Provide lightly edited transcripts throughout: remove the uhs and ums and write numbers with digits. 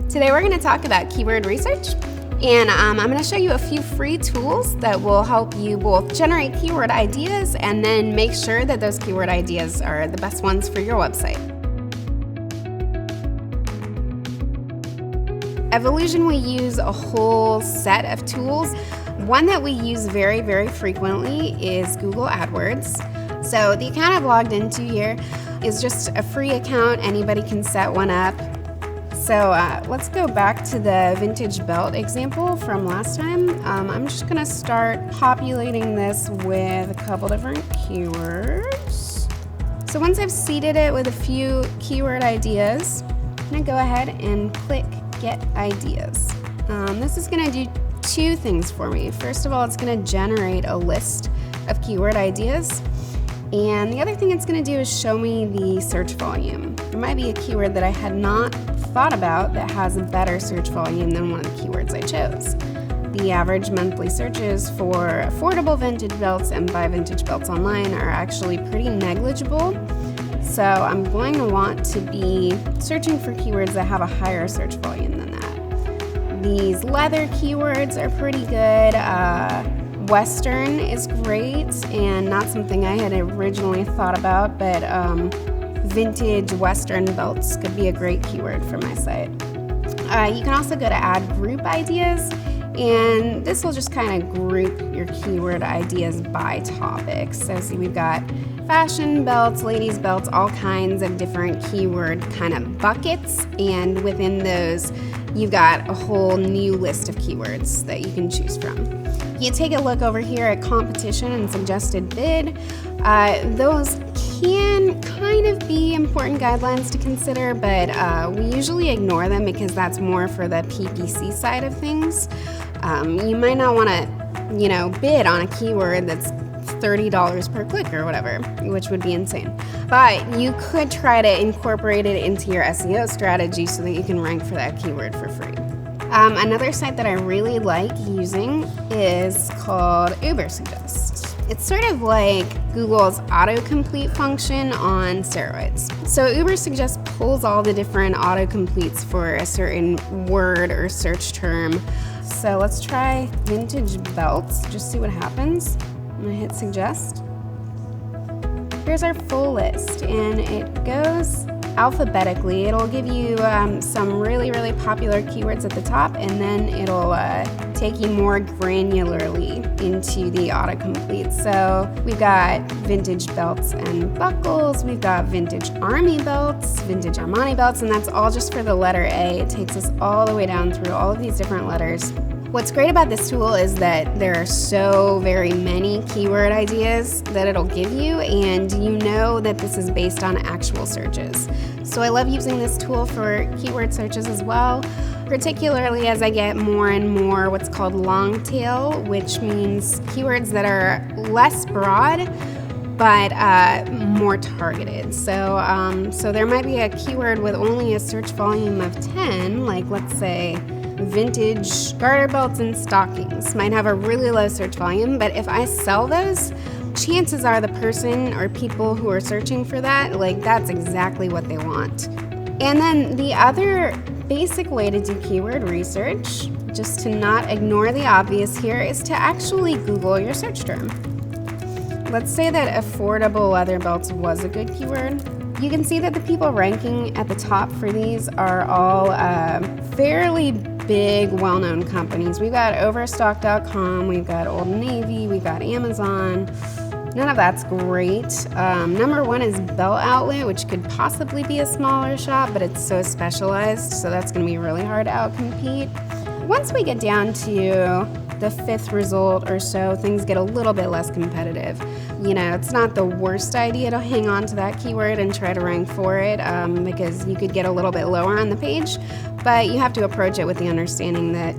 Today we're going to talk about keyword research, and I'm going to show you a few free tools that will help you both generate keyword ideas and then make sure that those keyword ideas are the best ones for your website. At Volusion, we use a whole set of tools. One that we use very, very frequently is Google AdWords. So the account I've logged into here is just a free account. Anybody can set one up. So let's go back to the vintage belt example from last time. I'm just gonna start populating this with a couple different keywords. So once I've seeded it with a few keyword ideas, I'm gonna go ahead and click Get Ideas. This is gonna do two things for me. First of all, it's gonna generate a list of keyword ideas. And the other thing it's gonna do is show me the search volume. There might be a keyword that I had not thought about that has a better search volume than one of the keywords I chose. The average monthly searches for affordable vintage belts and buy vintage belts online are actually pretty negligible. So I'm going to want to be searching for keywords that have a higher search volume than that. These leather keywords are pretty good. Western is great and not something I had originally thought about, but vintage Western belts could be a great keyword for my site. You can also go to add group ideas, and this will just kind of group your keyword ideas by topics. So see, we've got fashion belts, ladies belts, all kinds of different keyword kind of buckets, and within those you've got a whole new list of keywords that you can choose from. You take a look over here at competition and suggested bid. Those can kind of be important guidelines to consider, but we usually ignore them because that's more for the PPC side of things. You might not want to, bid on a keyword that's $30 per click or whatever, which would be insane. But you could try to incorporate it into your SEO strategy so that you can rank for that keyword for free. Another site that I really like using is called Ubersuggest. It's sort of like Google's autocomplete function on steroids. So Ubersuggest pulls all the different autocompletes for a certain word or search term. So let's try vintage belts, just see what happens. I'm gonna hit suggest. Here's our full list, and it goes alphabetically. It'll give you some really, really popular keywords at the top, and then it'll take you more granularly into the autocomplete. So we've got vintage belts and buckles, we've got vintage army belts, vintage Armani belts, and that's all just for the letter A. It takes us all the way down through all of these different letters. What's great about this tool is that there are so very many keyword ideas that it'll give you, and you know that this is based on actual searches. So I love using this tool for keyword searches as well, particularly as I get more and more what's called long tail, which means keywords that are less broad but more targeted. So there might be a keyword with only a search volume of 10, like let's say vintage garter belts and stockings might have a really low search volume, but if I sell those, chances are the person or people who are searching for that, that's exactly what they want. And then the other basic way to do keyword research, just to not ignore the obvious here, is to actually Google your search term. Let's say that affordable leather belts was a good keyword. You can see that the people ranking at the top for these are all fairly big, well-known companies. We've got Overstock.com, we've got Old Navy, we've got Amazon. None of that's great. Number one is Belt Outlet, which could possibly be a smaller shop, but it's so specialized, so that's going to be really hard to outcompete. Once we get down to the fifth result or so, things get a little bit less competitive. It's not the worst idea to hang on to that keyword and try to rank for it because you could get a little bit lower on the page, but you have to approach it with the understanding that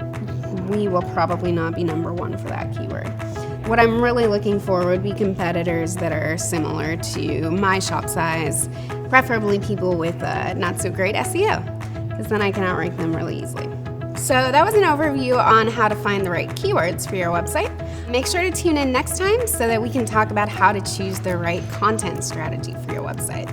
we will probably not be number one for that keyword. What I'm really looking for would be competitors that are similar to my shop size, preferably people with not so great SEO, because then I can outrank them really easily. So that was an overview on how to find the right keywords for your website. Make sure to tune in next time so that we can talk about how to choose the right content strategy for your website.